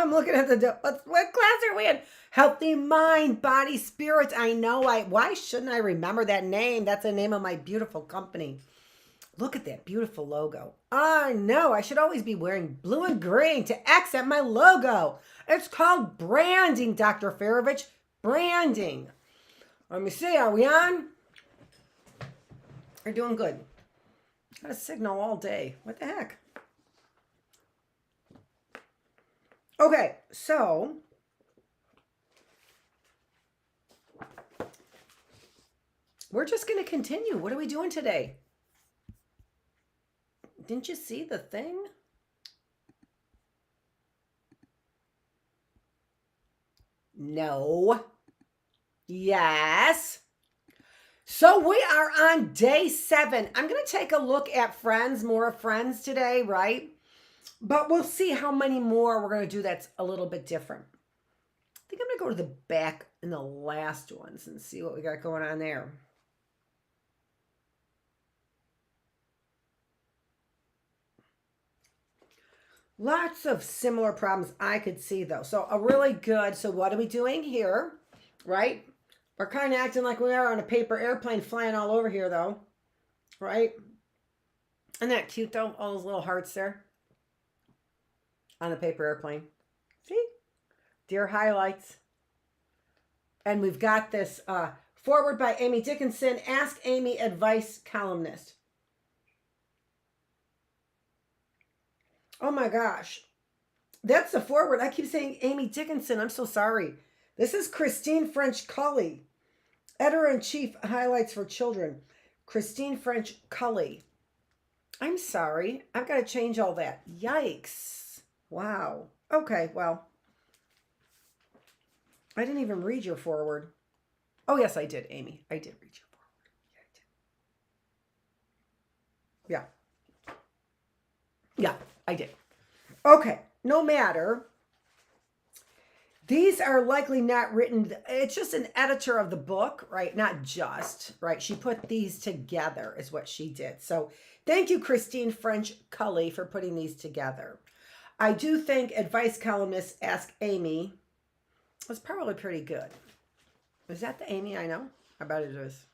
I'm looking at what class are we in? Healthy mind, body, spirit. I know. Why shouldn't I remember that name? That's the name of my beautiful company. Look at that beautiful logo. I know. I should always be wearing blue and green to accent my logo. It's called branding, Dr. Feravich. Branding. Let me see. Are we on? We're doing good. Got a signal all day. What the heck? Okay, so we're just going to continue. What are we doing today? Didn't you see the thing? No. Yes. So we are on day 7. I'm going to take a look at Friends, more of Friends today, right? But we'll see how many more we're going to do that's a little bit different. I think I'm going to go to the back in the last ones and see what we got going on there. Lots of similar problems I could see, though. So a really good, so what are we doing here, right? We're kind of acting like we are on a paper airplane flying all over here, though, right? Isn't that cute, though? All those little hearts there on the paper airplane. See? Dear highlights. And we've got this forward by Amy Dickinson, Ask Amy Advice columnist. Oh my gosh. That's the forward. I keep saying Amy Dickinson. I'm so sorry. This is Christine French Cully, Editor-in-Chief, Highlights for Children. Christine French Cully. I'm sorry. I've got to change all that. Yikes. Wow. Okay, well. I didn't even read your forward. Oh, yes, I did, Amy. I did read your forward. Yeah, I did. Yeah, I did. Okay, no matter. These are likely not written. It's just an editor of the book, right? Not just, right? She put these together is what she did. So thank you, Christine French Cully, for putting these together. I do think Advice Columnist Ask Amy was probably pretty good. Is that the Amy I know? I bet it is.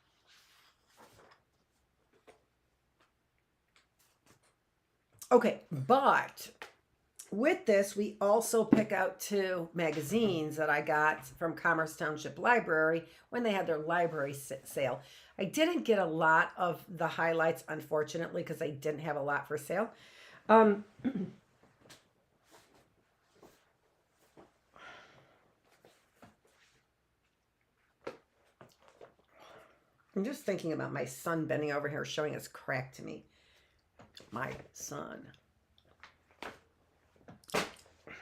Okay, but with this, we also pick out 2 magazines that I got from Commerce Township Library when they had their library sale. I didn't get a lot of the highlights, unfortunately, because I didn't have a lot for sale. I'm just thinking about my son bending over here showing his crack to me. My son. I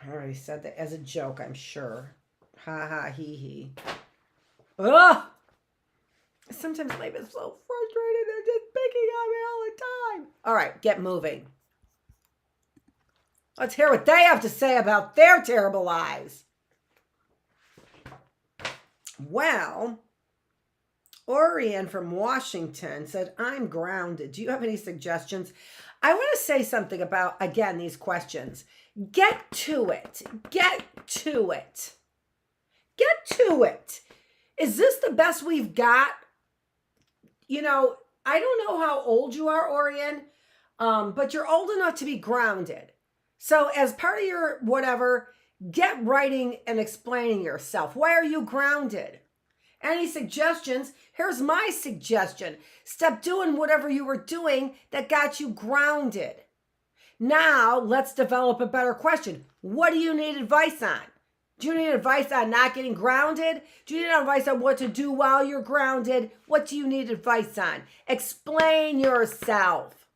already said that as a joke, I'm sure. Ha ha hee hee. Ugh! Sometimes life is so frustrating. They're just picking on me all the time. All right, get moving. Let's hear what they have to say about their terrible lives. Well, Orion from Washington said, I'm grounded. Do you have any suggestions? I want to say something about, again, these questions. Get to it. Get to it. Get to it. Is this the best we've got? You know, I don't know how old you are, Orion, but you're old enough to be grounded. So as part of your whatever, get writing and explaining yourself. Why are you grounded? Any suggestions? Here's my suggestion. Stop doing whatever you were doing that got you grounded. Now, let's develop a better question. What do you need advice on? Do you need advice on not getting grounded? Do you need advice on what to do while you're grounded? What do you need advice on? Explain yourself.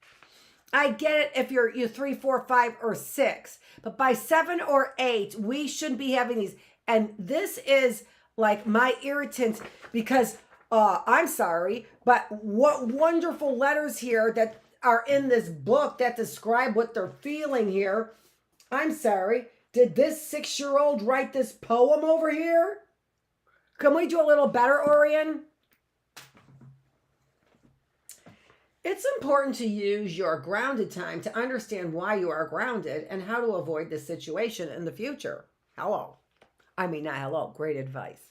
I get it if you're 3, 4, 5, or 6. But by 7 or 8, we shouldn't be having these. And this is like my irritant because I'm sorry, but what wonderful letters here that are in this book that describe what they're feeling here. I'm sorry. Did this 6-year-old write this poem over here? Can we do a little better, Orion? It's important to use your grounded time to understand why you are grounded and how to avoid this situation in the future. Hello. I mean, not hello. Great advice.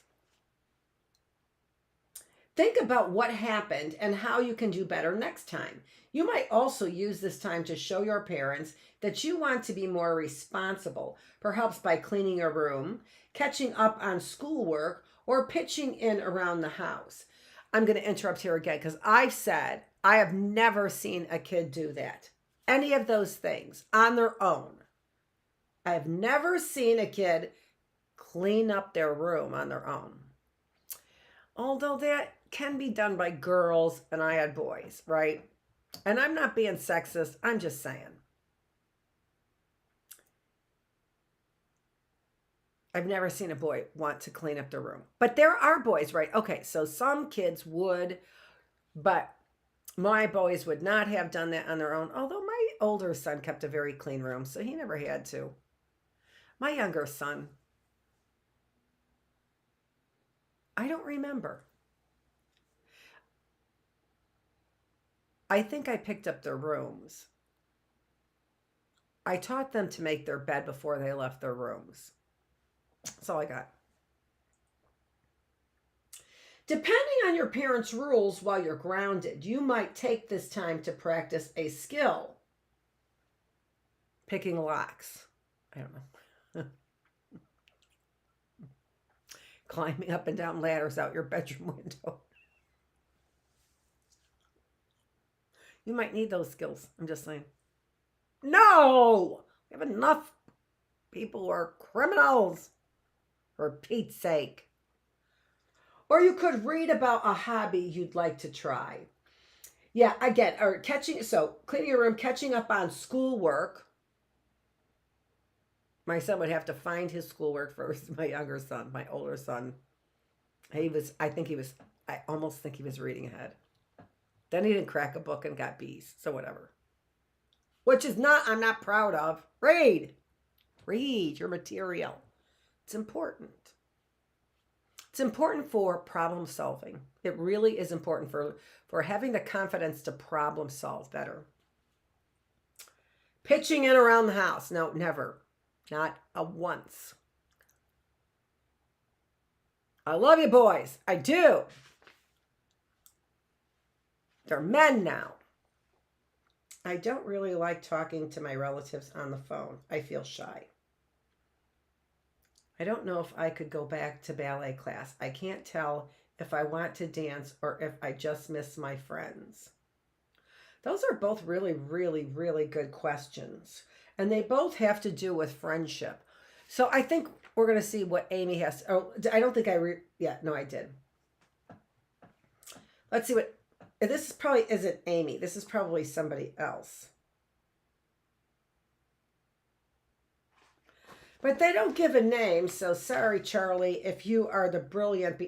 Think about what happened and how you can do better next time. You might also use this time to show your parents that you want to be more responsible, perhaps by cleaning your room, catching up on schoolwork, or pitching in around the house. I'm going to interrupt here again because I've said I have never seen a kid do that. Any of those things on their own. I have never seen a kid clean up their room on their own. Although that can be done by girls and I had boys, right? And I'm not being sexist, I'm just saying. I've never seen a boy want to clean up their room. But there are boys, right? Okay, so some kids would, but my boys would not have done that on their own. Although my older son kept a very clean room, so he never had to. My younger son, I don't remember. I think I picked up their rooms. I taught them to make their bed before they left their rooms. That's all I got. Depending on your parents' rules while you're grounded, you might take this time to practice a skill. Picking locks. I don't know. Climbing up and down ladders out your bedroom window. You might need those skills. I'm just saying. No! We have enough people who are criminals. For Pete's sake. Or you could read about a hobby you'd like to try. Yeah, again, or cleaning your room, catching up on schoolwork. My son would have to find his schoolwork first. My younger son, my older son, I almost think he was reading ahead. Then he didn't crack a book and got B's, so whatever. I'm not proud of. Read your material. It's important. It's important for problem solving. It really is important for having the confidence to problem solve better. Pitching in around the house. No, never. Not a once. I love you boys. I do. They're men now. I don't really like talking to my relatives on the phone. I feel shy. I don't know if I could go back to ballet class. I can't tell if I want to dance or if I just miss my friends. Those are both really, really, really good questions. And they both have to do with friendship. So I think we're going to see what Amy has. I don't think I did. Let's see what, this probably isn't Amy. This is probably somebody else. But they don't give a name, so sorry, Charlie, if you are the brilliant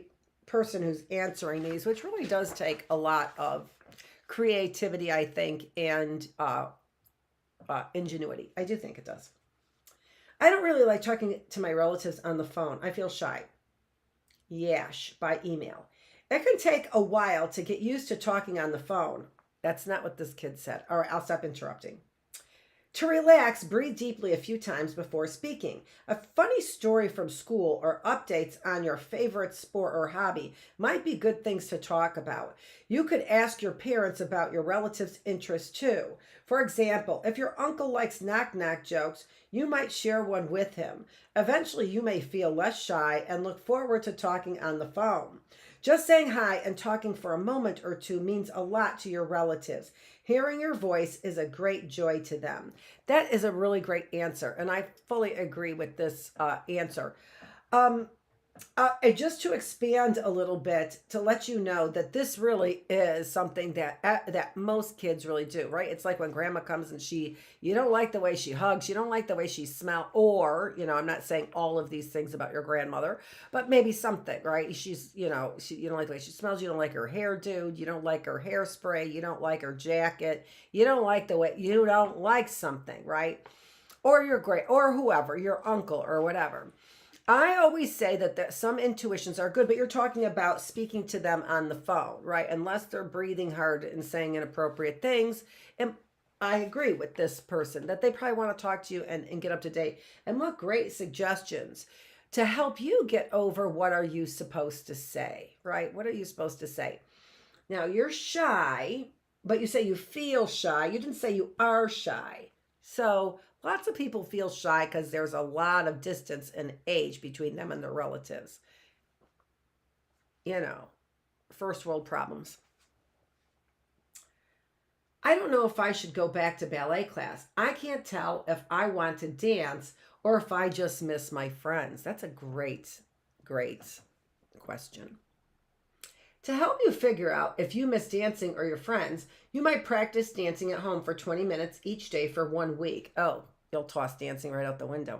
person who's answering these, which really does take a lot of creativity, I think, and ingenuity. I do think it does. I don't really like talking to my relatives on the phone. I feel shy. Yash, by email. It can take a while to get used to talking on the phone. That's not what this kid said. All right, I'll stop interrupting. To relax, breathe deeply a few times before speaking. A funny story from school or updates on your favorite sport or hobby might be good things to talk about. You could ask your parents about your relatives' interests too. For example, if your uncle likes knock-knock jokes, you might share one with him. Eventually, you may feel less shy and look forward to talking on the phone. Just saying hi and talking for a moment or two means a lot to your relatives. Hearing your voice is a great joy to them. That is a really great answer, and I fully agree with this answer. Just to expand a little bit, to let you know that this really is something that most kids really do, right? It's like when grandma comes and you don't like the way she hugs, you don't like the way she smells, or, I'm not saying all of these things about your grandmother, but maybe something, right? You don't like the way she smells, you don't like her hairdo, you don't like her hairspray, you don't like her jacket, you don't like something, right? Or or whoever, your uncle or whatever. I always say that some intuitions are good, but you're talking about speaking to them on the phone, right? Unless they're breathing hard and saying inappropriate things, I agree with this person that they probably want to talk to you and get up to date. And what great suggestions to help you get over what are you supposed to say, right? What are you supposed to say? Now, you're shy, but you say you feel shy. You didn't say you are shy. So lots of people feel shy because there's a lot of distance in age between them and their relatives. You know, first world problems. I don't know if I should go back to ballet class. I can't tell if I want to dance or if I just miss my friends. That's a great, great question. To help you figure out if you miss dancing or your friends, you might practice dancing at home for 20 minutes each day for 1 week. Oh, you'll toss dancing right out the window.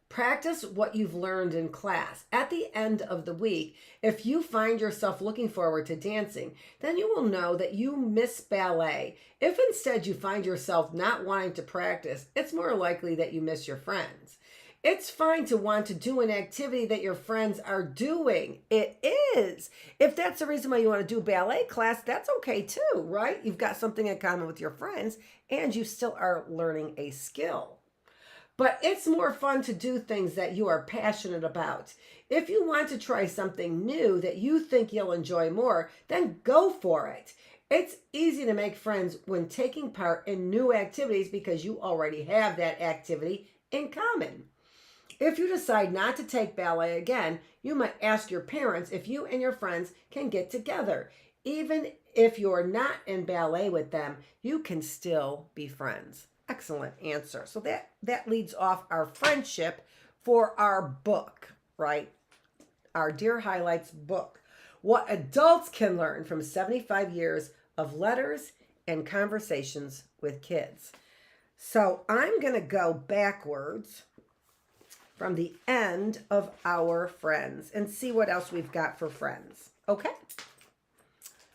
Practice what you've learned in class. At the end of the week, if you find yourself looking forward to dancing, then you will know that you miss ballet. If instead you find yourself not wanting to practice, it's more likely that you miss your friends. It's fine to want to do an activity that your friends are doing. It is. If that's the reason why you want to do ballet class, that's okay too, right? You've got something in common with your friends and you still are learning a skill. But it's more fun to do things that you are passionate about. If you want to try something new that you think you'll enjoy more, then go for it. It's easy to make friends when taking part in new activities because you already have that activity in common. If you decide not to take ballet again, you might ask your parents if you and your friends can get together. Even if you're not in ballet with them, you can still be friends. Excellent answer. So that leads off our friendship for our book, right? Our Dear Highlights book. What adults can learn from 75 years of letters and conversations with kids. So I'm going to go backwards from the end of our friends and see what else we've got for friends. Okay?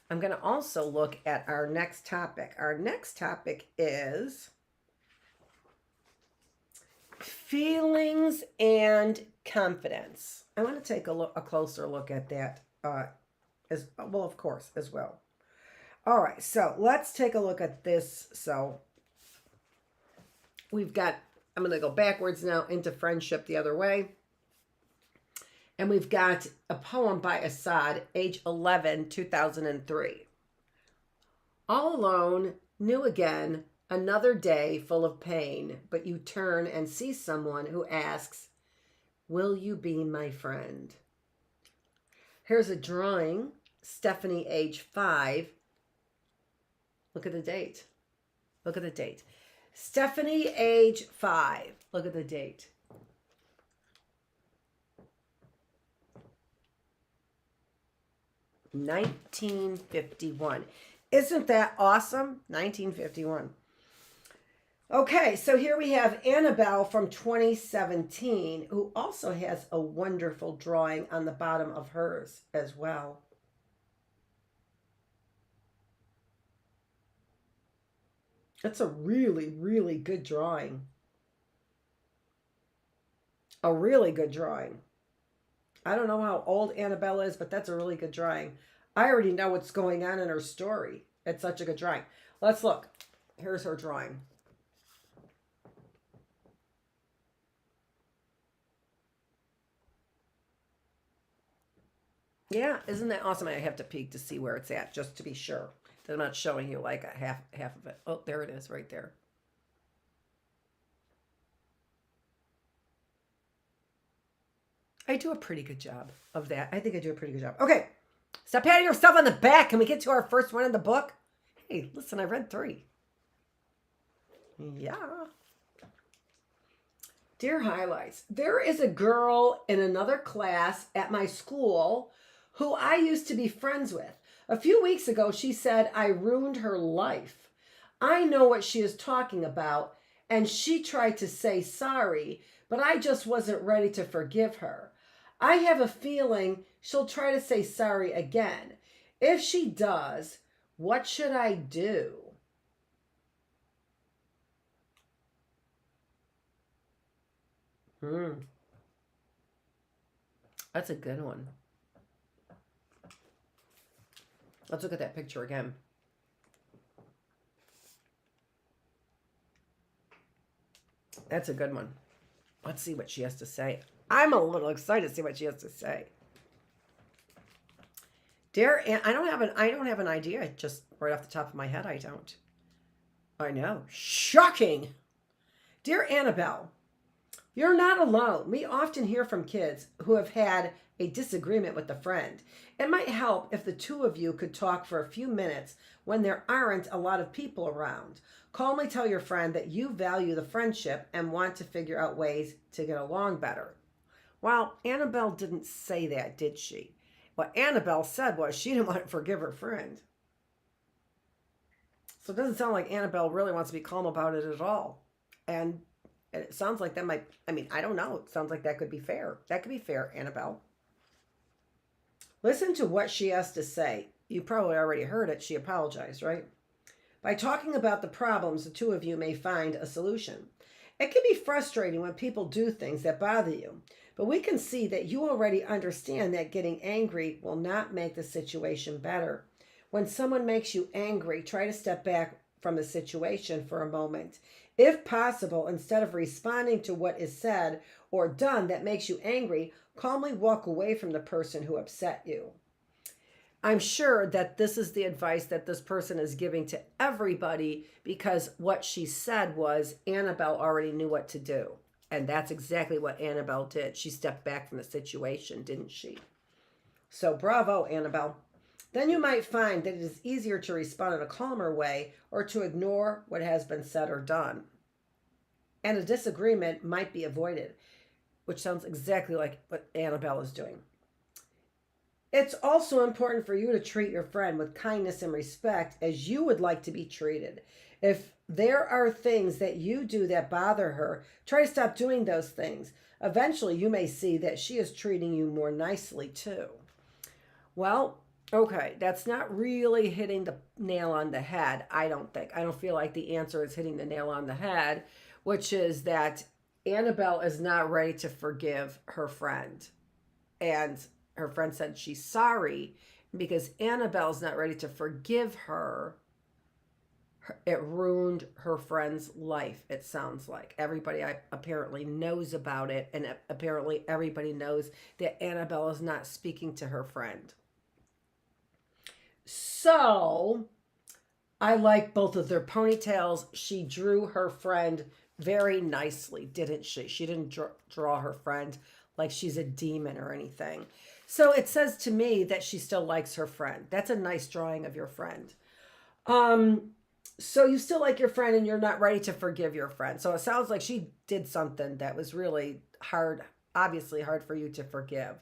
I'm going to also look at our next topic. Our next topic is feelings and confidence. I want to take a closer look at that as well, of course, as well. All right, so let's take a look at this. So we've got, I'm going to go backwards now into friendship the other way. And we've got a poem by Assad, age 11, 2003. All alone, new again, another day full of pain, but you turn and see someone who asks, will you be my friend? Here's a drawing, Stephanie, age 5. Look at the date. Look at the date. Stephanie, age 5. Look at the date. (1951). Isn't that awesome? 1951. Okay, so here we have Annabelle from 2017, who also has a wonderful drawing on the bottom of hers as well. It's a really, really good drawing. A really good drawing. I don't know how old Annabelle is, but that's a really good drawing. I already know what's going on in her story. It's such a good drawing. Let's look. Here's her drawing. Yeah, isn't that awesome? I have to peek to see where it's at, just to be sure that I'm not showing you like a half of it. Oh, there it is right there. I do a pretty good job of that. I think I do a pretty good job. Okay, stop patting yourself on the back. Can we get to our first one in the book? Hey, listen, I read 3. Yeah. Dear Highlights, there is a girl in another class at my school who I used to be friends with. A few weeks ago, she said I ruined her life. I know what she is talking about, and she tried to say sorry, but I just wasn't ready to forgive her. I have a feeling she'll try to say sorry again. If she does, what should I do? That's a good one. Let's look at that picture again. That's a good one. Let's see what she has to say. I'm a little excited to see what she has to say. Dear Ann, I don't have an idea. Just right off the top of my head, I don't. I know. Shocking. Dear Annabelle, you're not alone. We often hear from kids who have had a disagreement with a friend. It might help if the two of you could talk for a few minutes when there aren't a lot of people around. Calmly tell your friend that you value the friendship and want to figure out ways to get along better. Well, Annabelle didn't say that, did she? What Annabelle said was she didn't want to forgive her friend. So it doesn't sound like Annabelle really wants to be calm about it at all. And it sounds like that might, I don't know. It sounds like that could be fair. That could be fair, Annabelle. Listen to what she has to say. You probably already heard it. She apologized, right? By talking about the problems, the two of you may find a solution. It can be frustrating when people do things that bother you, but we can see that you already understand that getting angry will not make the situation better. When someone makes you angry, try to step back from the situation for a moment. If possible, instead of responding to what is said or done that makes you angry, calmly walk away from the person who upset you. I'm sure that this is the advice that this person is giving to everybody, because what she said was Annabelle already knew what to do. And that's exactly what Annabelle did. She stepped back from the situation, didn't she? So bravo, Annabelle. Then you might find that it is easier to respond in a calmer way or to ignore what has been said or done. And a disagreement might be avoided, which sounds exactly like what Annabelle is doing. It's also important for you to treat your friend with kindness and respect as you would like to be treated. If there are things that you do that bother her, try to stop doing those things. Eventually, you may see that she is treating you more nicely too. Well, okay, that's not really hitting the nail on the head, I don't think. I don't feel like the answer is hitting the nail on the head, which is that Annabelle is not ready to forgive her friend. And her friend said she's sorry because Annabelle's not ready to forgive her. It ruined her friend's life, it sounds like. Everybody apparently knows about it, and apparently everybody knows that Annabelle is not speaking to her friend. So, I like both of their ponytails. She drew her friend very nicely, didn't she? She didn't draw her friend like she's a demon or anything. So it says to me that she still likes her friend. That's a nice drawing of your friend. So you still like your friend and you're not ready to forgive your friend. So it sounds like she did something that was really hard, obviously hard for you to forgive.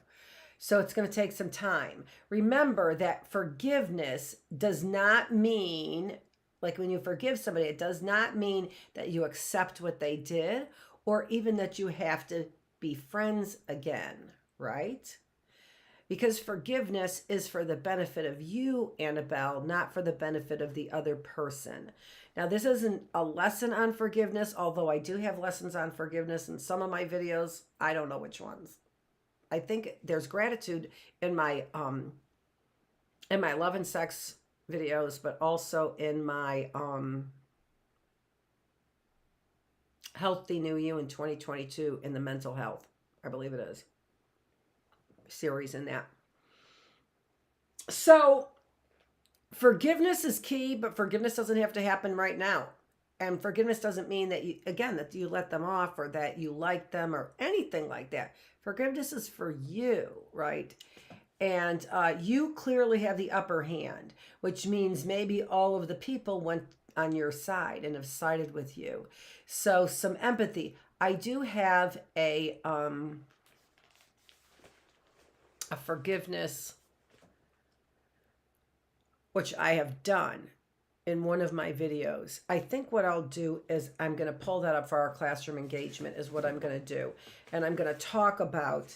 So it's going to take some time. Remember that forgiveness does not mean, like when you forgive somebody, it does not mean that you accept what they did or even that you have to be friends again, right? Because forgiveness is for the benefit of you, Annabelle, not for the benefit of the other person. Now, this isn't a lesson on forgiveness, although I do have lessons on forgiveness in some of my videos. I don't know which ones. I think there's gratitude in my love and sex videos, but also in my Healthy New You in 2022 in the mental health, I believe it is, series in that. So forgiveness is key, but forgiveness doesn't have to happen right now. And forgiveness doesn't mean that you, again, that you let them off or that you like them or anything like that. Forgiveness is for you, right? And you clearly have the upper hand, which means maybe all of the people went on your side and have sided with you. So some empathy. I do have a forgiveness, which I have done in one of my videos. I think what I'll do is I'm going to pull that up for our classroom engagement is what I'm going to do. And I'm going to talk about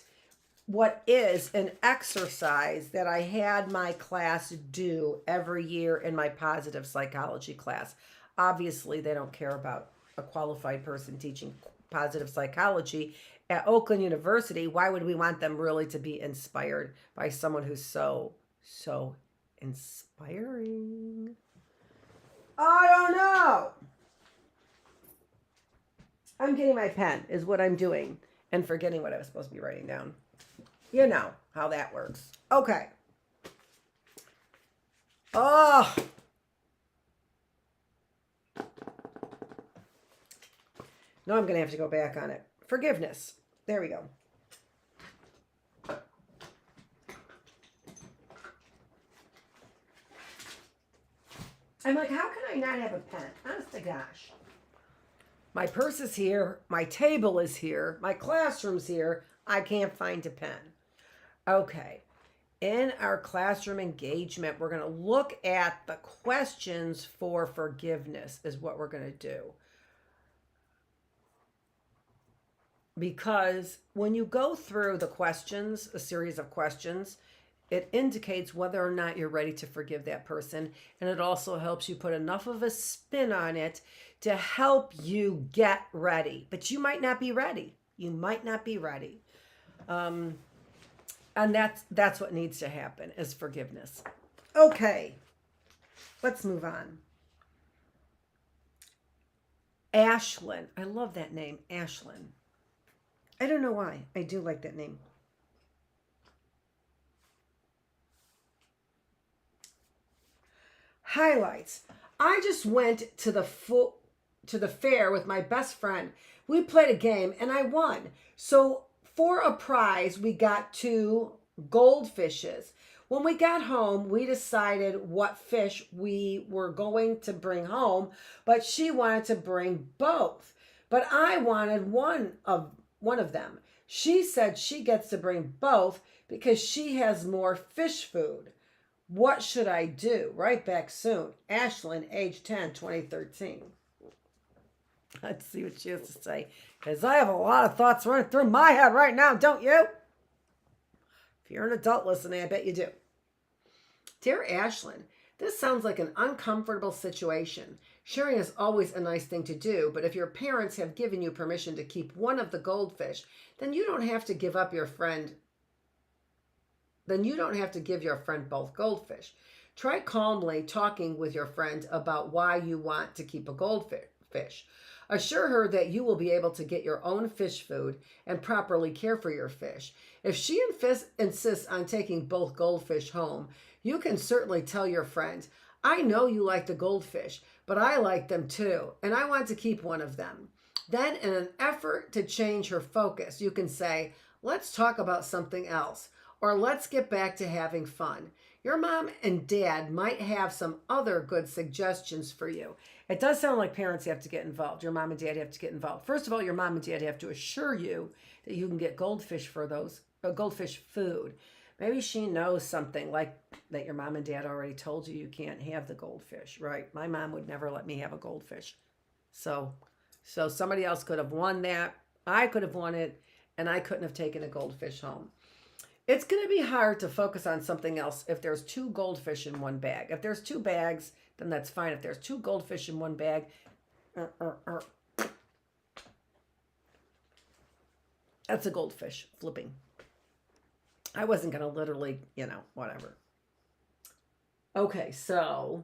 what is an exercise that I had my class do every year in my positive psychology class. Obviously, they don't care about a qualified person teaching positive psychology at Oakland University. Why would we want them really to be inspired by someone who's so inspiring? I don't know. I'm getting my pen is what I'm doing and forgetting what I was supposed to be writing down. You know how that works. Okay. Oh. No, I'm going to have to go back on it. Forgiveness. There we go. I'm like, how can I not have a pen? Honest to gosh. My purse is here. My table is here. My classroom's here. I can't find a pen. Okay. In our classroom engagement, we're going to look at the questions for forgiveness is what we're going to do. Because when you go through the questions, a series of questions, it indicates whether or not you're ready to forgive that person. And it also helps you put enough of a spin on it to help you get ready. But you might not be ready. You might not be ready. And that's what needs to happen is forgiveness. Okay. Let's move on. Ashlyn. I love that name, Ashlyn. I don't know why. I do like that name. Highlights. I just went to the fair with my best friend. We played a game and I won. So for a prize, we got 2 goldfishes. When we got home, we decided what fish we were going to bring home, but she wanted to bring both. But I wanted one of them. She said she gets to bring both because she has more fish food. What should I do? Right back soon. Ashlyn, age 10, 2013. Let's see what she has to say. Because I have a lot of thoughts running through my head right now, don't you? If you're an adult listening, I bet you do. Dear Ashlyn, this sounds like an uncomfortable situation. Sharing is always a nice thing to do, but if your parents have given you permission to keep one of the goldfish, then you don't have to give your friend both goldfish. Try calmly talking with your friend about why you want to keep a goldfish. Assure her that you will be able to get your own fish food and properly care for your fish. If she insists on taking both goldfish home, you can certainly tell your friend, I know you like the goldfish, but I like them too, and I want to keep one of them. Then, in an effort to change her focus, you can say, let's talk about something else, or let's get back to having fun. Your mom and dad might have some other good suggestions for you. It does sound like parents have to get involved. Your mom and dad have to get involved. First of all, your mom and dad have to assure you that you can get goldfish food. Maybe she knows something like that your mom and dad already told you can't have the goldfish, right? My mom would never let me have a goldfish. So somebody else could have won that. I could have won it, and I couldn't have taken a goldfish home. It's going to be hard to focus on something else if there's 2 goldfish in one bag. If there's 2 bags, then that's fine. If there's 2 goldfish in one bag, that's a goldfish flipping. I wasn't going to literally, whatever. Okay, so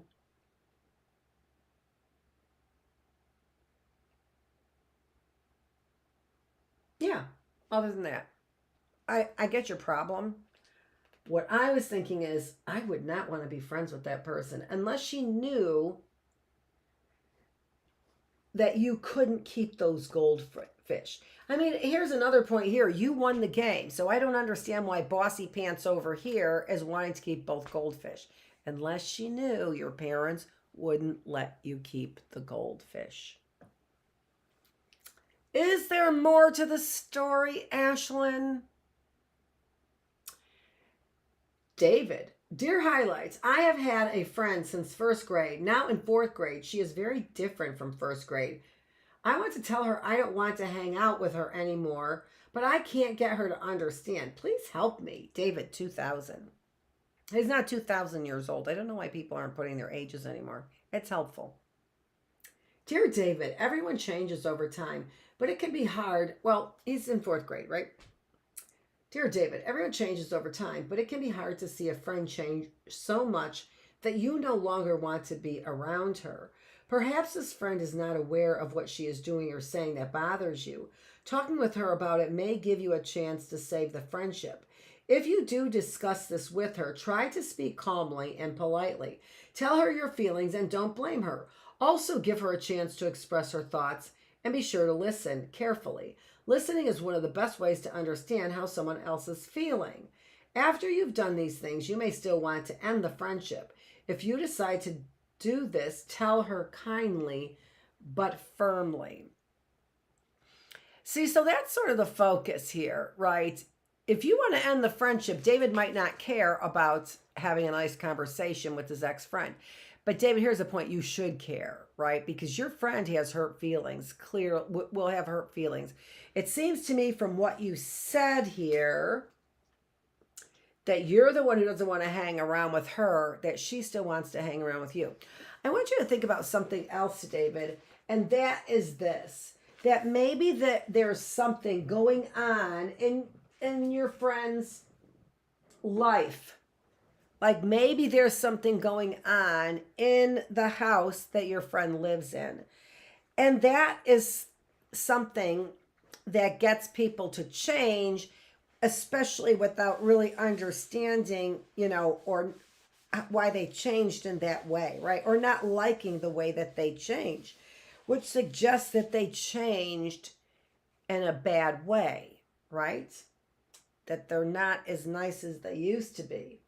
yeah, other than that, I get your problem. What I was thinking is I would not want to be friends with that person unless she knew that you couldn't keep those goldfish. I mean, here's another point here. You won the game, so I don't understand why Bossy Pants over here is wanting to keep both goldfish. Unless she knew your parents wouldn't let you keep the goldfish. Is there more to the story, Ashlyn? David, dear highlights, I have had a friend since 1st grade. Now in 4th grade, she is very different from 1st grade. I want to tell her I don't want to hang out with her anymore, but I can't get her to understand. Please help me. David, 2000. He's not 2,000 years old. I don't know why people aren't putting their ages anymore. It's helpful. Dear David, everyone changes over time, but it can be hard. Well, he's in 4th grade, right? Dear David, everyone changes over time, but it can be hard to see a friend change so much that you no longer want to be around her. Perhaps this friend is not aware of what she is doing or saying that bothers you. Talking with her about it may give you a chance to save the friendship. If you do discuss this with her, try to speak calmly and politely. Tell her your feelings and don't blame her. Also, give her a chance to express her thoughts and be sure to listen carefully. Listening is one of the best ways to understand how someone else is feeling. After you've done these things, you may still want to end the friendship. If you decide to do this, tell her kindly but firmly. See, so that's sort of the focus here, right? If you want to end the friendship, David might not care about having a nice conversation with his ex-friend. But David, here's the point. You should care, right? Because your friend has hurt feelings. Will have hurt feelings. It seems to me from what you said here that you're the one who doesn't want to hang around with her, that she still wants to hang around with you. I want you to think about something else, David, and that is this, that maybe that there's something going on in your friend's life. Like maybe there's something going on in the house that your friend lives in. And that is something that gets people to change, especially without really understanding, or why they changed in that way, right? Or not liking the way that they changed, which suggests that they changed in a bad way, right? That they're not as nice as they used to be.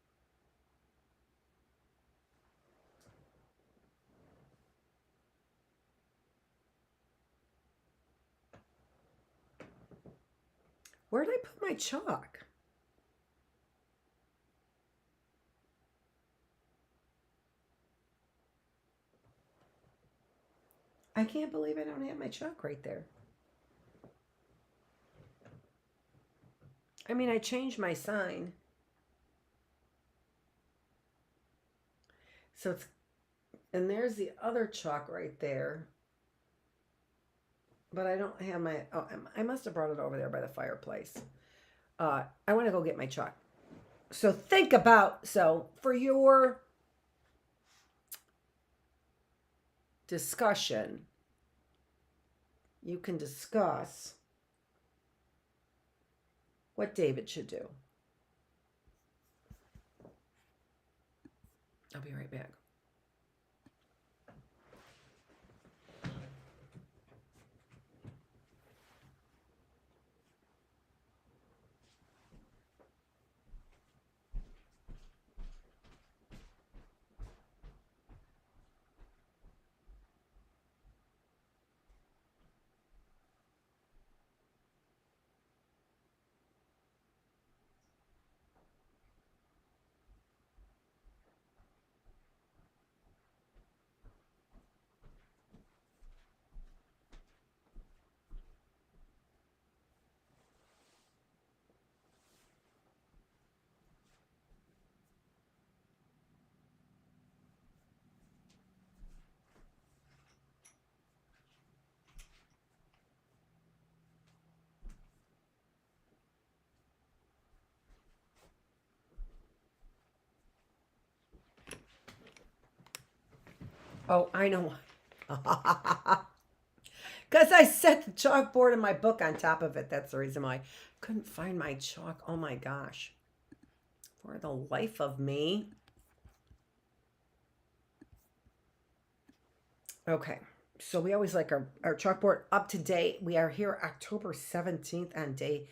Where did I put my chalk? I can't believe I don't have my chalk right there. I mean, I changed my sign. So it's, and there's the other chalk right there. But I don't have my, I must have brought it over there by the fireplace. I want to go get my chalk. So think about, so for your discussion, you can discuss what David should do. I'll be right back. Oh, I know why. Because I set the chalkboard in my book on top of it. That's the reason why I couldn't find my chalk. Oh my gosh. For the life of me. Okay. So we always like our chalkboard up to date. We are here October 17th on day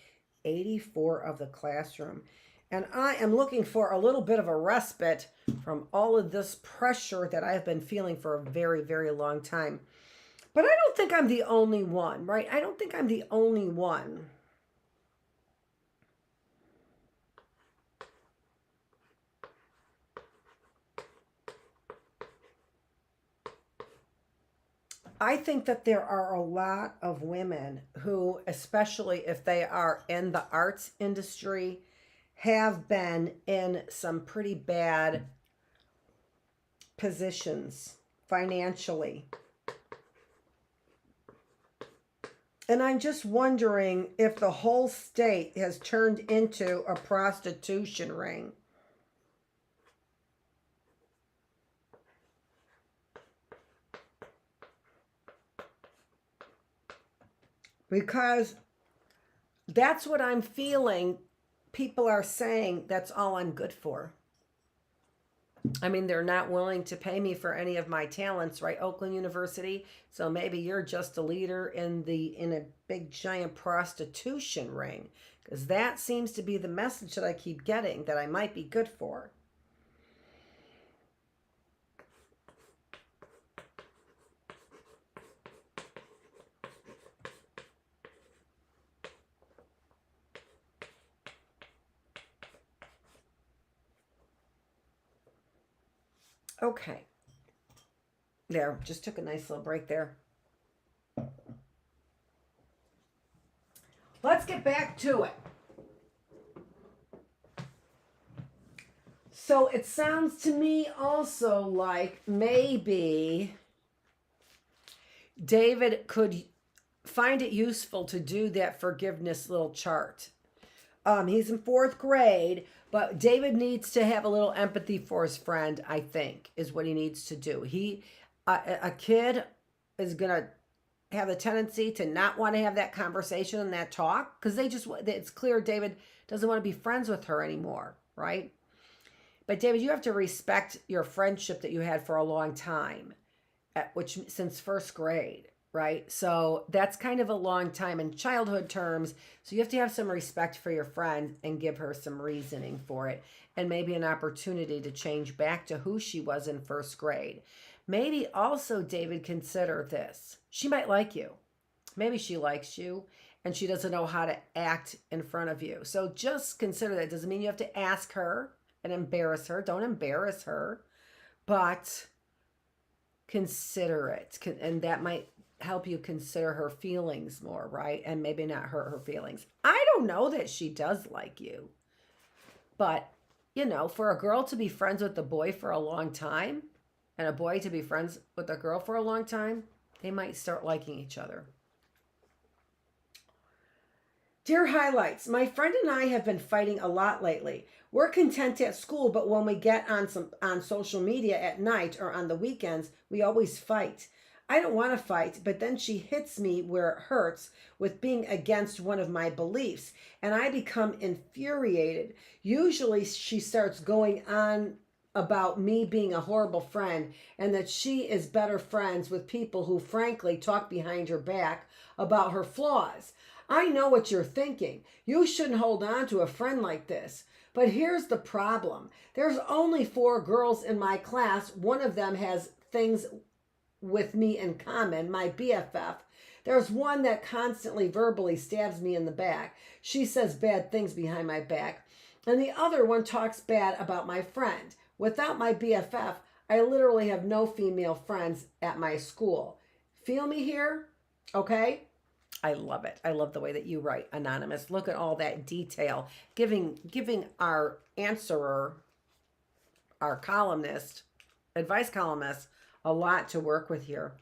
84 of the classroom. And I am looking for a little bit of a respite from all of this pressure that I've been feeling for a very, very long time. But I don't think I'm the only one, right? I don't think I'm the only one. I think that there are a lot of women who, especially if they are in the arts industry, have been in some pretty bad positions financially. And I'm just wondering if the whole state has turned into a prostitution ring. because that's what I'm feeling. People are saying that's all I'm good for. I mean, they're not willing to pay me for any of my talents, right? Oakland University. So maybe you're just a leader in a big giant prostitution ring, because that seems to be the message that I keep getting, that I might be good for. Okay. There, just took a nice little break there. Let's get back to it. So it sounds to me also like maybe David could find it useful to do that forgiveness little chart. He's in 4th grade, but David needs to have a little empathy for his friend, I think, is what he needs to do. A kid is going to have the tendency to not want to have that conversation and that talk, because it's clear David doesn't want to be friends with her anymore, right? But David, you have to respect your friendship that you had for a long time, since 1st grade, right? So that's kind of a long time in childhood terms. So you have to have some respect for your friend and give her some reasoning for it, and maybe an opportunity to change back to who she was in 1st grade. Maybe also, David, consider this. She might like you. Maybe she likes you and she doesn't know how to act in front of you. So just consider that. It doesn't mean you have to ask her and embarrass her. Don't embarrass her, but consider it. And that might help you consider her feelings more, right? And maybe not hurt her feelings. I don't know that she does like you, but for a girl to be friends with a boy for a long time and a boy to be friends with a girl for a long time, they might start liking each other. Dear highlights, my friend and I have been fighting a lot lately. We're content at school, but when we get on social media at night or on the weekends, we always fight. I don't want to fight, but then she hits me where it hurts with being against one of my beliefs, and I become infuriated. Usually she starts going on about me being a horrible friend and that she is better friends with people who frankly talk behind her back about her flaws. I know what you're thinking. You shouldn't hold on to a friend like this. But here's the problem. There's only 4 girls in my class. One of them has things with me in common, my BFF. There's one that constantly verbally stabs me in the back. She says bad things behind my back. And the other one talks bad about my friend. Without my BFF, I literally have no female friends at my school. Feel me here? Okay? I love it. I love the way that you write, Anonymous. Look at all that detail, giving our answerer, our columnist, advice columnist, a lot to work with here.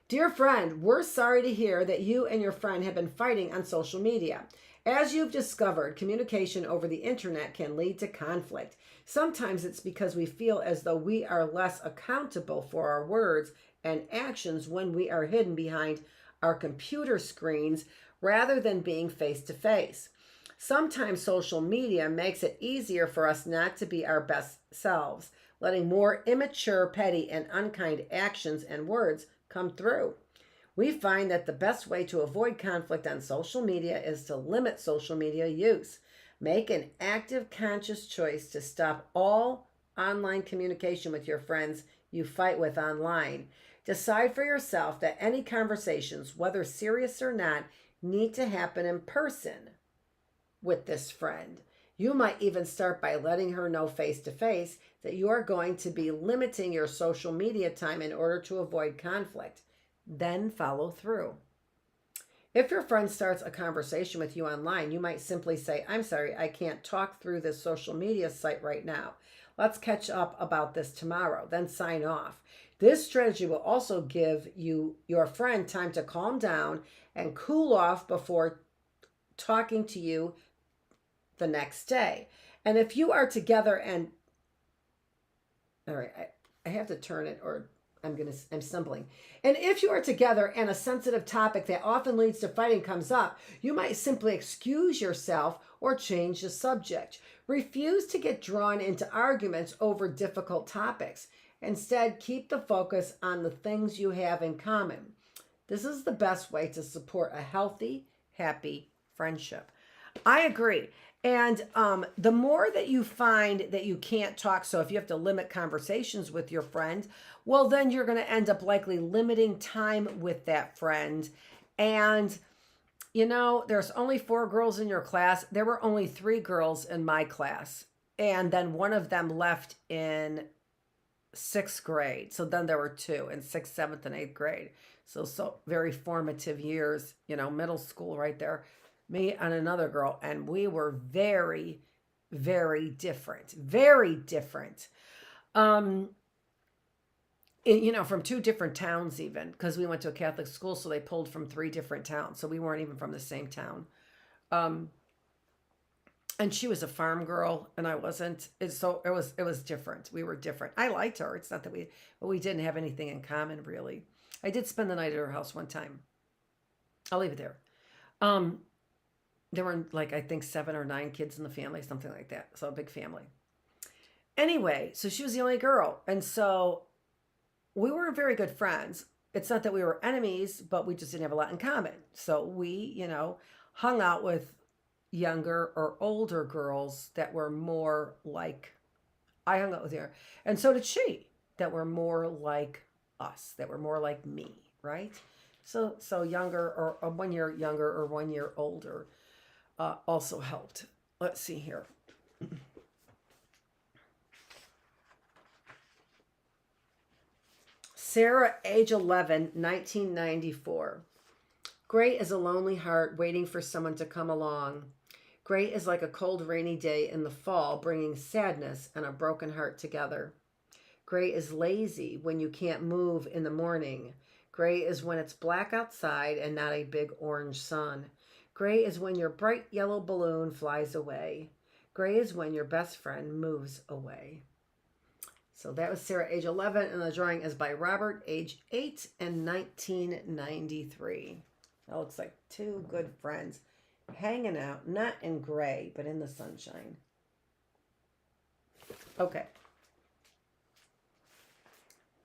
Dear friend, we're sorry to hear that you and your friend have been fighting on social media. As you've discovered, communication over the internet can lead to conflict. Sometimes it's because we feel as though we are less accountable for our words and actions when we are hidden behind our computer screens rather than being face to face. Sometimes social media makes it easier for us not to be our best selves, letting more immature, petty, and unkind actions and words come through. We find that the best way to avoid conflict on social media is to limit social media use. Make an active, conscious choice to stop all online communication with your friends you fight with online. Decide for yourself that any conversations, whether serious or not, need to happen in person with this friend. You might even start by letting her know face to face that you are going to be limiting your social media time in order to avoid conflict. Then follow through. If your friend starts a conversation with you online, you might simply say, I'm sorry, I can't talk through this social media site right now. Let's catch up about this tomorrow. Then sign off. This strategy will also give your friend time to calm down and cool off before talking to you the next day. And if you are together and, all right, I have to turn it, or I'm stumbling. And if you are together and a sensitive topic that often leads to fighting comes up, you might simply excuse yourself or change the subject. Refuse to get drawn into arguments over difficult topics. Instead, keep the focus on the things you have in common. This is the best way to support a healthy, happy friendship. I agree. And the more that you find that you can't talk, so if you have to limit conversations with your friend, well, then you're going to end up likely limiting time with that friend. And, you know, there's only 4 girls in your class. There were only 3 girls in my class. And then one of them left in 6th grade. So then there were 2 in 6th, 7th, and 8th grade. So very formative years, you know, middle school right there. Me and another girl, and we were very, very different. Very different. You know, from 2 different towns even, because we went to a Catholic school, so they pulled from 3 different towns. So we weren't even from the same town. And she was a farm girl, and I wasn't. So it was different. We were different. I liked her. It's not that we didn't have anything in common, really. I did spend the night at her house one time. I'll leave it there. There were like, I think 7 or 9 kids in the family, something like that. So a big family. Anyway, so she was the only girl. And so we weren't very good friends. It's not that we were enemies, but we just didn't have a lot in common. So we, you know, hung out with younger or older girls that were more like, I hung out with her. And so did she, that were more like us, that were more like me, right? So younger or 1 year younger or 1 year older. Also helped. Let's see here. Sarah, age 11, 1994. Great is a lonely heart waiting for someone to come along. Great is like a cold rainy day in the fall, bringing sadness and a broken heart together. Great is lazy when you can't move in the morning. Gray is when it's black outside and not a big orange sun. Gray is when your bright yellow balloon flies away. Gray is when your best friend moves away. So that was Sarah, age 11, and the drawing is by Robert, age 8, and 1993. That looks like 2 good friends hanging out, not in gray, but in the sunshine. Okay.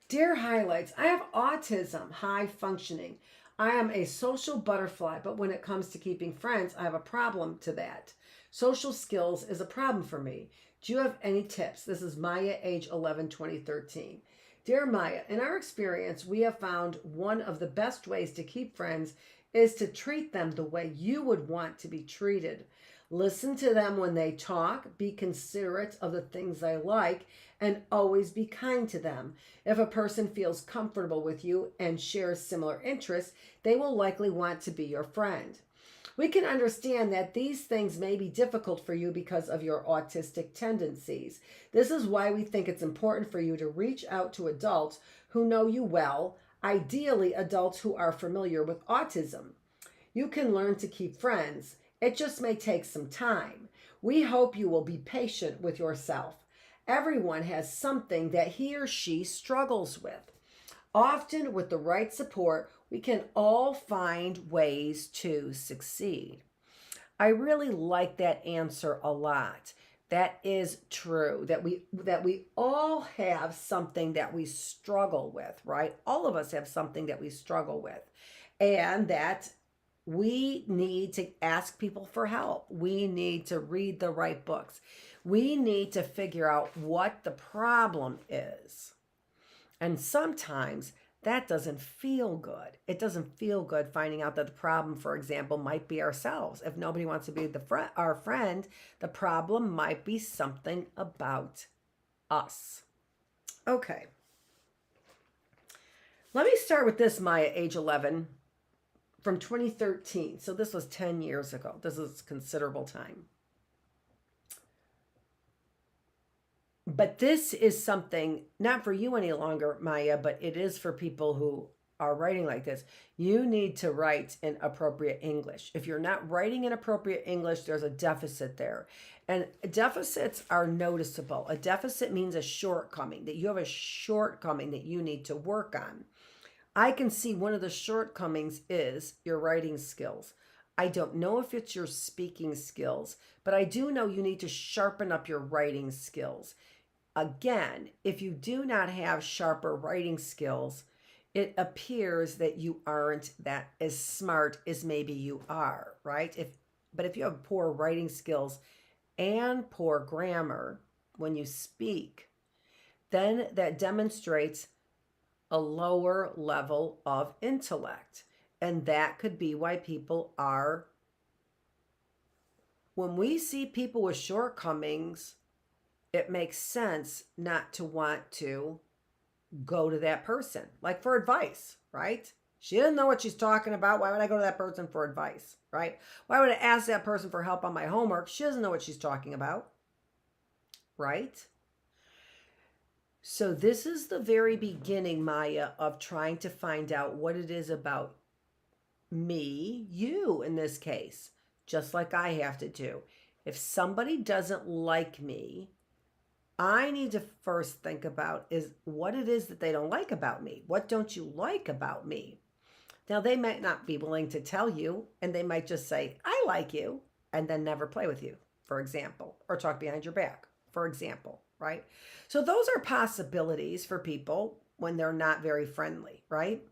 Dear highlights, I have autism, high functioning. I am a social butterfly, but when it comes to keeping friends, I have a problem to that. Social skills is a problem for me. Do you have any tips? This is Maya, age 11, 2013. Dear Maya, in our experience, we have found one of the best ways to keep friends is to treat them the way you would want to be treated. Listen to them when they talk, be considerate of the things they like, and always be kind to them. If a person feels comfortable with you and shares similar interests, they will likely want to be your friend. We can understand that these things may be difficult for you because of your autistic tendencies. This is why we think it's important for you to reach out to adults who know you well, ideally adults who are familiar with autism. You can learn to keep friends. It just may take some time. We hope you will be patient with yourself. Everyone has something that he or she struggles with. Often, with the right support, we can all find ways to succeed. I really like that answer a lot. That is true, that we all have something that we struggle with, right? All of us have something that we struggle with, and that we need to ask people for help. We need to read the right books. We need to figure out what the problem is. And sometimes that doesn't feel good. It doesn't feel good finding out that the problem, for example, might be ourselves. If nobody wants to be our friend, the problem might be something about us. Okay. Let me start with this, Maya, age 11, from 2013. So this was 10 years ago. This is considerable time. But this is something not for you any longer, Maya, but it is for people who are writing like this, you need to write in appropriate English. If you're not writing in appropriate English, there's a deficit there. And deficits are noticeable. A deficit means a shortcoming, that you have a shortcoming that you need to work on. I can see one of the shortcomings is your writing skills. I don't know if it's your speaking skills, but I do know you need to sharpen up your writing skills. Again, if you do not have sharper writing skills, it appears that you aren't that as smart as maybe you are, right? But if you have poor writing skills and poor grammar when you speak, then that demonstrates a lower level of intellect. And that could be why people are, when we see people with shortcomings, it makes sense not to want to go to that person, like for advice, right? She doesn't know what she's talking about. Why would I go to that person for advice, right? Why would I ask that person for help on my homework? She doesn't know what she's talking about, right? So this is the very beginning, Maya, of trying to find out what it is about me, you in this case, just like I have to do. If somebody doesn't like me, I need to first think about is what it is that they don't like about me. What don't you like about me? Now, they might not be willing to tell you, and they might just say, I like you, and then never play with you, for example, or talk behind your back, for example, right? So those are possibilities for people when they're not very friendly, right?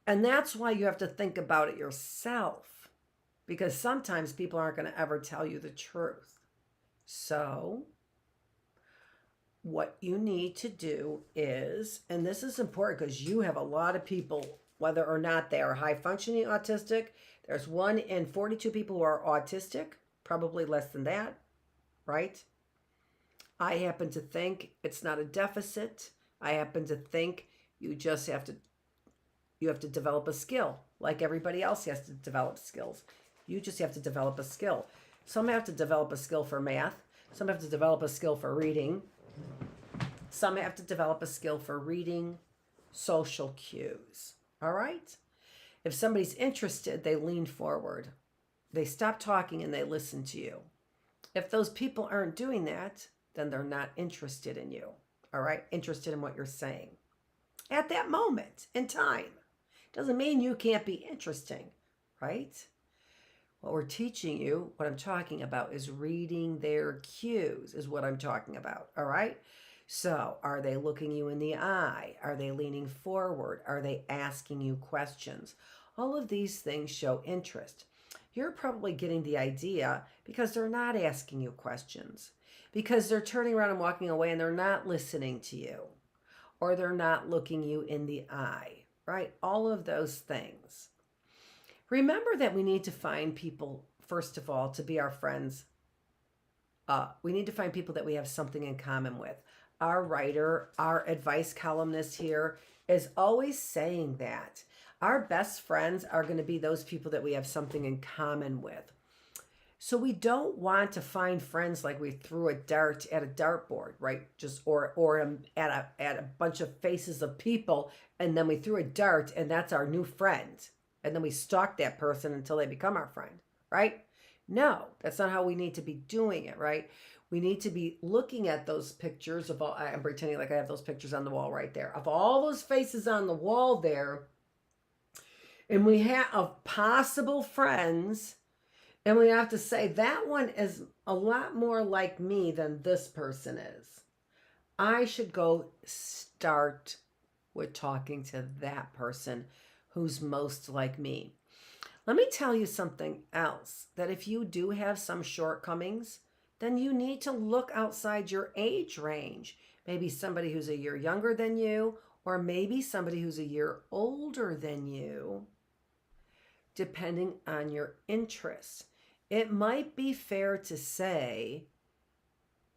And that's why you have to think about it yourself, because sometimes people aren't going to ever tell you the truth. So what you need to do is, and this is important because you have a lot of people, whether or not they are high functioning autistic, there's 1 in 42 people who are autistic, probably less than that, right? I happen to think it's not a deficit. I happen to think you just have to develop a skill like everybody else has to develop skills. You just have to develop a skill. Some have to develop a skill for math. Some have to develop a skill for reading. Some have to develop a skill for reading social cues. All right? If somebody's interested, they lean forward. They stop talking and they listen to you. If those people aren't doing that, then they're not interested in you. All right? Interested in what you're saying. At that moment in time. Doesn't mean you can't be interesting, right? What we're teaching you, what I'm talking about, is reading their cues, is what I'm talking about, all right? So, are they looking you in the eye? Are they leaning forward? Are they asking you questions? All of these things show interest. You're probably getting the idea because they're not asking you questions, because they're turning around and walking away and they're not listening to you, or they're not looking you in the eye, right? All of those things. Remember that we need to find people, first of all, to be our friends. We need to find people that we have something in common with. Our writer, our advice columnist here is always saying that. Our best friends are going to be those people that we have something in common with. So we don't want to find friends like we threw a dart at a dartboard, right? Just or at a bunch of faces of people, and then we threw a dart and that's our new friend. And then we stalk that person until they become our friend, right? No, that's not how we need to be doing it, right? We need to be looking at those pictures of all, I'm pretending like I have those pictures on the wall right there, of all those faces on the wall there. And we have possible friends, and we have to say that one is a lot more like me than this person is. I should go start with talking to that person who's most like me. Let me tell you something else, that if you do have some shortcomings, then you need to look outside your age range. Maybe somebody who's a year younger than you, or maybe somebody who's a year older than you, depending on your interests. It might be fair to say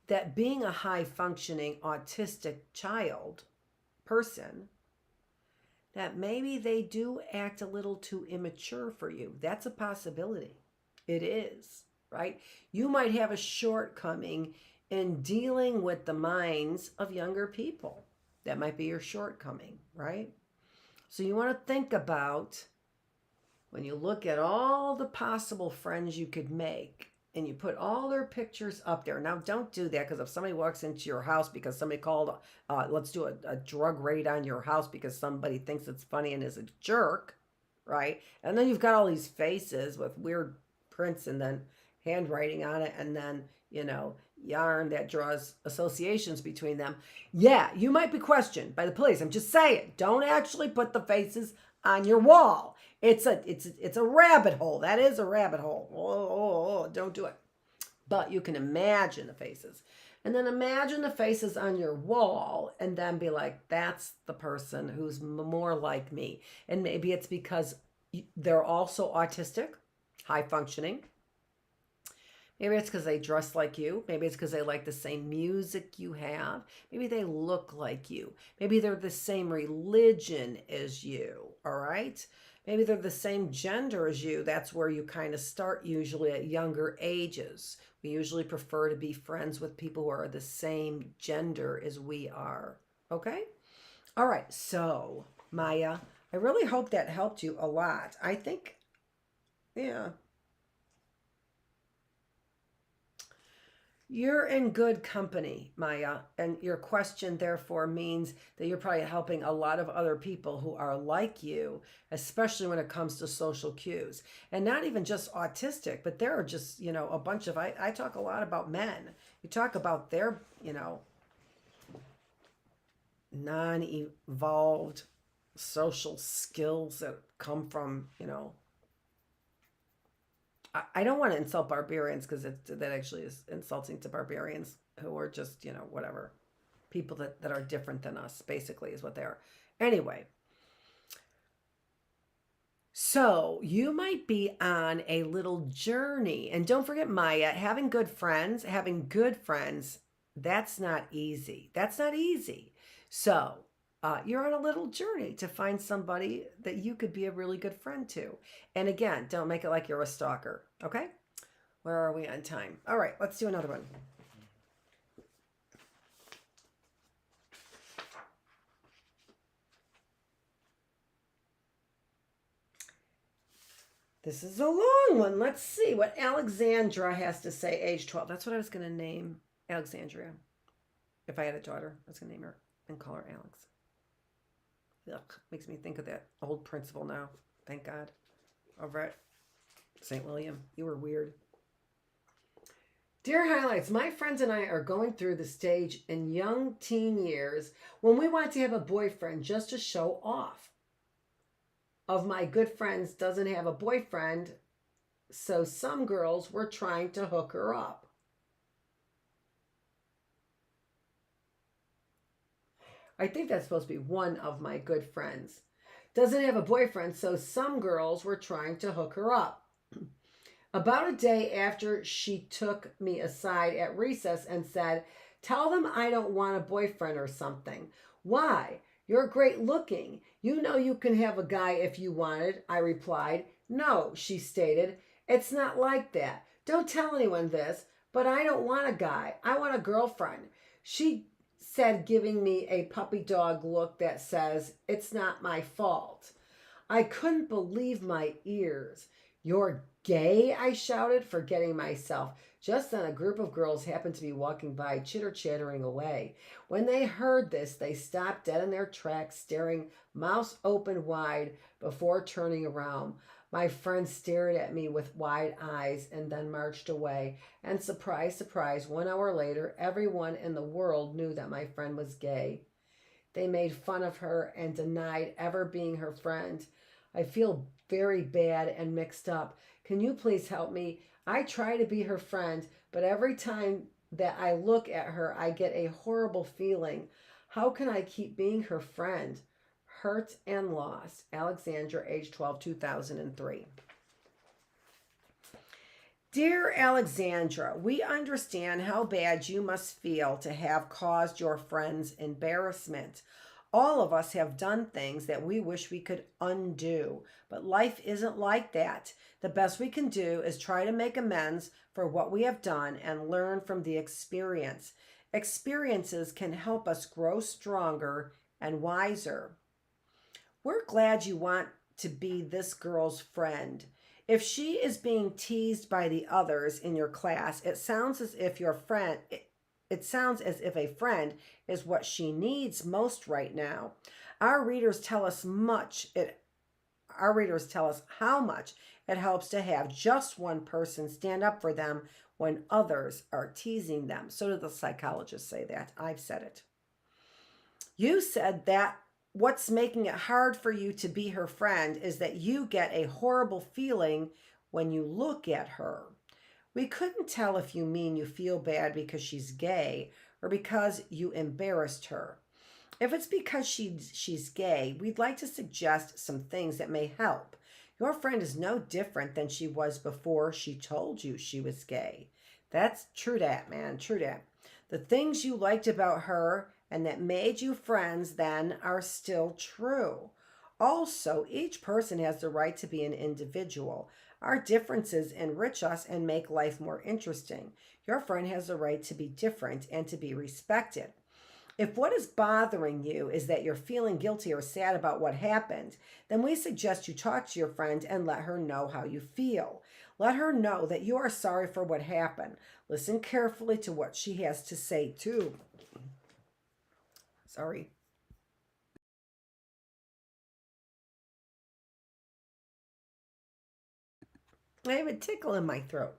that being a high-functioning autistic person, that maybe they do act a little too immature for you. That's a possibility. It is, right? You might have a shortcoming in dealing with the minds of younger people. That might be your shortcoming, right? So you want to think about when you look at all the possible friends you could make and you put all their pictures up there. Now, don't do that, because if somebody walks into your house because somebody called, let's do a drug raid on your house because somebody thinks it's funny and is a jerk, right? And then you've got all these faces with weird prints and then handwriting on it, and then, yarn that draws associations between them. Yeah, you might be questioned by the police. I'm just saying, don't actually put the faces on your wall. It's a rabbit hole. That is a rabbit hole. Oh, don't do it. But you can imagine the faces. And then imagine the faces on your wall and then be like, that's the person who's more like me. And maybe it's because they're also autistic, high functioning. Maybe it's because they dress like you. Maybe it's because they like the same music you have. Maybe they look like you. Maybe they're the same religion as you, all right? Maybe they're the same gender as you. That's where you kind of start usually at younger ages. We usually prefer to be friends with people who are the same gender as we are, okay? All right, so Maya, I really hope that helped you a lot. I think, yeah. You're in good company, Maya, and your question therefore means that you're probably helping a lot of other people who are like you, especially when it comes to social cues. And not even just autistic, but there are just, a bunch of, I talk a lot about men. You talk about their, non-evolved social skills that come from, I don't want to insult barbarians, because that actually is insulting to barbarians who are just, whatever. People that are different than us, basically, is what they are. Anyway, so you might be on a little journey. And don't forget, Maya, having good friends, that's not easy. That's not easy. So you're on a little journey to find somebody that you could be a really good friend to. And again, don't make it like you're a stalker, okay? Where are we on time? All right, let's do another one. This is a long one. Let's see what Alexandra has to say, age 12. That's what I was going to name Alexandria. If I had a daughter, I was going to name her and call her Alex. Ugh, makes me think of that old principal now. Thank God. Over at St. William. You were weird. Dear Highlights, my friends and I are going through the stage in young teen years when we want to have a boyfriend just to show off. Of my good friends doesn't have a boyfriend, so some girls were trying to hook her up. I think that's supposed to be one of my good friends. Doesn't have a boyfriend, so some girls were trying to hook her up. About a day after, she took me aside at recess and said, "Tell them I don't want a boyfriend or something." "Why? You're great looking. You know you can have a guy if you wanted," I replied. "No," she stated. "It's not like that. Don't tell anyone this, but I don't want a guy. I want a girlfriend," she said, giving me a puppy dog look that says, "It's not my fault." I couldn't believe my ears. "You're gay?" I shouted, forgetting myself. Just then a group of girls happened to be walking by, chitter-chattering away. When they heard this, they stopped dead in their tracks, staring mouths open wide before turning around. My friend stared at me with wide eyes and then marched away. And surprise, surprise, 1 hour later, everyone in the world knew that my friend was gay. They made fun of her and denied ever being her friend. I feel very bad and mixed up. Can you please help me? I try to be her friend, but every time that I look at her, I get a horrible feeling. How can I keep being her friend? Hurt and lost. Alexandra, age 12, 2003. Dear Alexandra, we understand how bad you must feel to have caused your friends embarrassment. All of us have done things that we wish we could undo, but life isn't like that. The best we can do is try to make amends for what we have done and learn from the experience. Experiences can help us grow stronger and wiser. We're glad you want to be this girl's friend. If she is being teased by the others in your class, it sounds as if it sounds as if a friend is what she needs most right now. Our readers tell us our readers tell us how much it helps to have just one person stand up for them when others are teasing them. So do the psychologists say that. I've said it. You said that what's making it hard for you to be her friend is that you get a horrible feeling when you look at her. We couldn't tell if you mean you feel bad because she's gay or because you embarrassed her. If it's because she's gay, we'd like to suggest some things that may help. Your friend is no different than she was before she told you she was gay. That's true that, man, true that. The things you liked about her and that made you friends then are still true. Also, each person has the right to be an individual. Our differences enrich us and make life more interesting. Your friend has the right to be different and to be respected. If what is bothering you is that you're feeling guilty or sad about what happened, then we suggest you talk to your friend and let her know how you feel. Let her know that you are sorry for what happened. Listen carefully to what she has to say, too. Sorry. I have a tickle in my throat.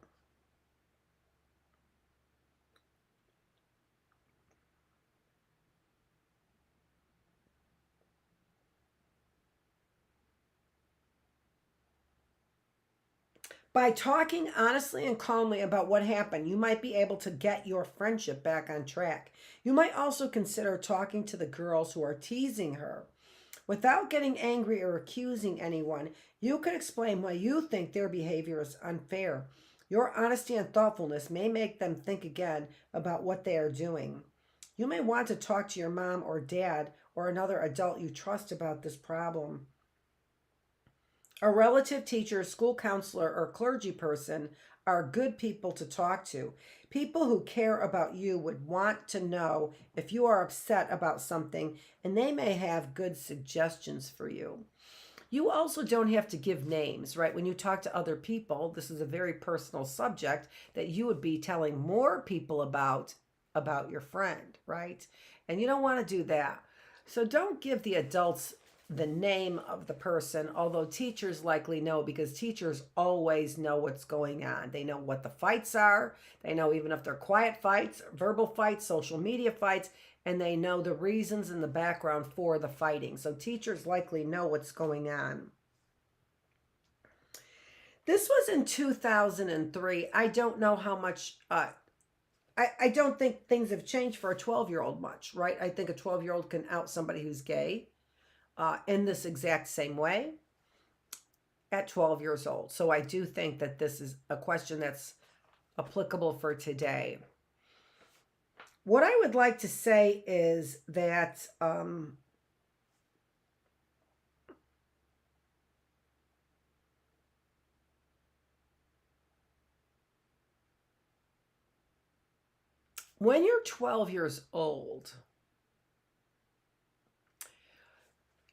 By talking honestly and calmly about what happened, you might be able to get your friendship back on track. You might also consider talking to the girls who are teasing her. Without getting angry or accusing anyone, you could explain why you think their behavior is unfair. Your honesty and thoughtfulness may make them think again about what they are doing. You may want to talk to your mom or dad or another adult you trust about this problem. A relative, teacher, school counselor, or clergy person are good people to talk to. People who care about you would want to know if you are upset about something, and they may have good suggestions for you. You also don't have to give names, right? When you talk to other people, this is a very personal subject that you would be telling more people about your friend, right? And you don't want to do that. So don't give the adults the name of the person, although teachers likely know because teachers always know what's going on. They know what the fights are. They know even if they're quiet fights, verbal fights, social media fights, and they know the reasons in the background for the fighting. So teachers likely know what's going on. This was in 2003. I don't know how much, I don't think things have changed for a 12-year-old much, right? I think a 12-year-old can out somebody who's gay in this exact same way at 12 years old. So I do think that this is a question that's applicable for today. What I would like to say is that when you're 12 years old,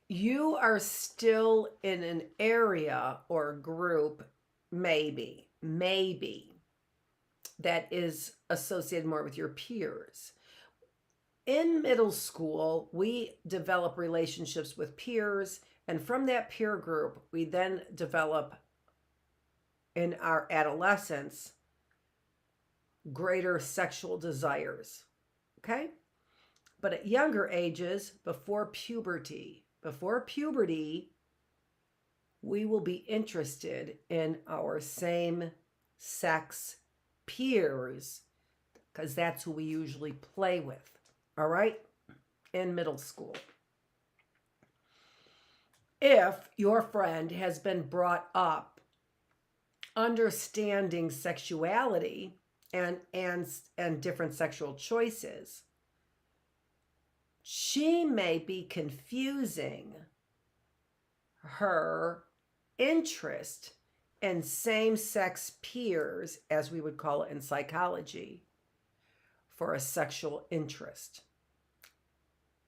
you are still in an area or group, maybe, that is associated more with your peers. In middle school, we develop relationships with peers, and from that peer group, we then develop in our adolescence greater sexual desires. Okay? But at younger ages, before puberty, we will be interested in our same sex peers because that's who we usually play with. All right? In middle school. If your friend has been brought up understanding sexuality and different sexual choices, she may be confusing her interest in same-sex peers, as we would call it in psychology, for a sexual interest.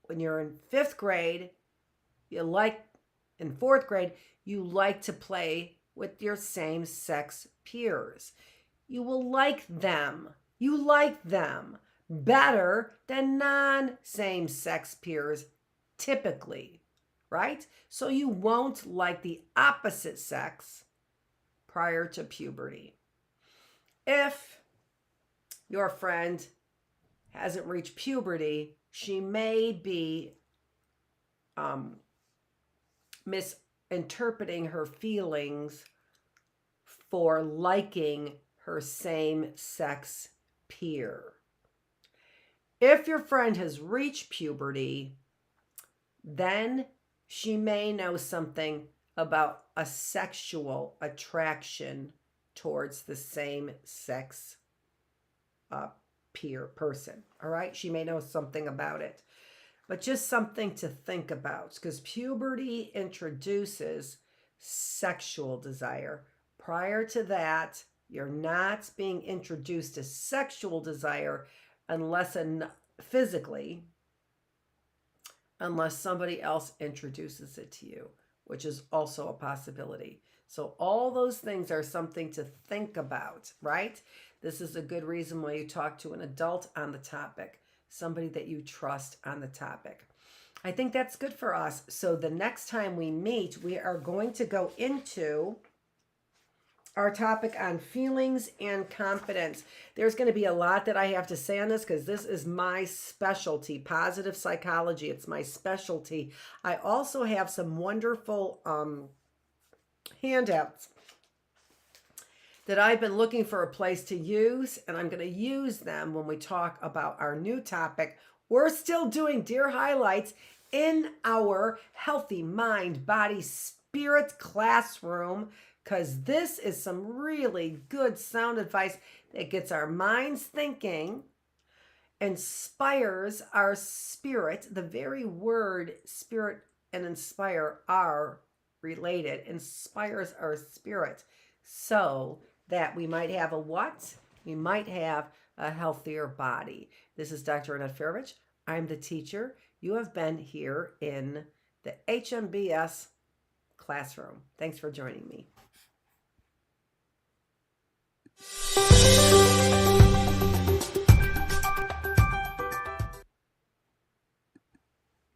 When you're in 5th grade, you like in 4th grade, you like to play with your same-sex peers. You will like them. You like them better than non-same-sex peers typically, right? So you won't like the opposite sex prior to puberty. If your friend hasn't reached puberty, she may be misinterpreting her feelings for liking her same-sex peer. If your friend has reached puberty, then she may know something about a sexual attraction towards the same-sex peer person. All right? She may know something about it. But just something to think about, because puberty introduces sexual desire. Prior to that, you're not being introduced to sexual desire unless physically, unless somebody else introduces it to you, which is also a possibility. So all those things are something to think about, right? This is a good reason why you talk to an adult on the topic, somebody that you trust on the topic. I think that's good for us. So the next time we meet, we are going to go into our topic on feelings and confidence. There's going to be a lot that I have to say on this because this is my specialty, positive psychology. It's my specialty. I also have some wonderful handouts that I've been looking for a place to use, and I'm going to use them when we talk about our new topic. We're still doing Dear Highlights in our Healthy Mind, Body, Spirit classroom, because this is some really good sound advice that gets our minds thinking, inspires our spirit. The very word spirit and inspire are related. Inspires our spirit so that we might have a what? We might have a healthier body. This is Dr. Annette Feravich. I'm the teacher. You have been here in the HMBS classroom. Thanks for joining me.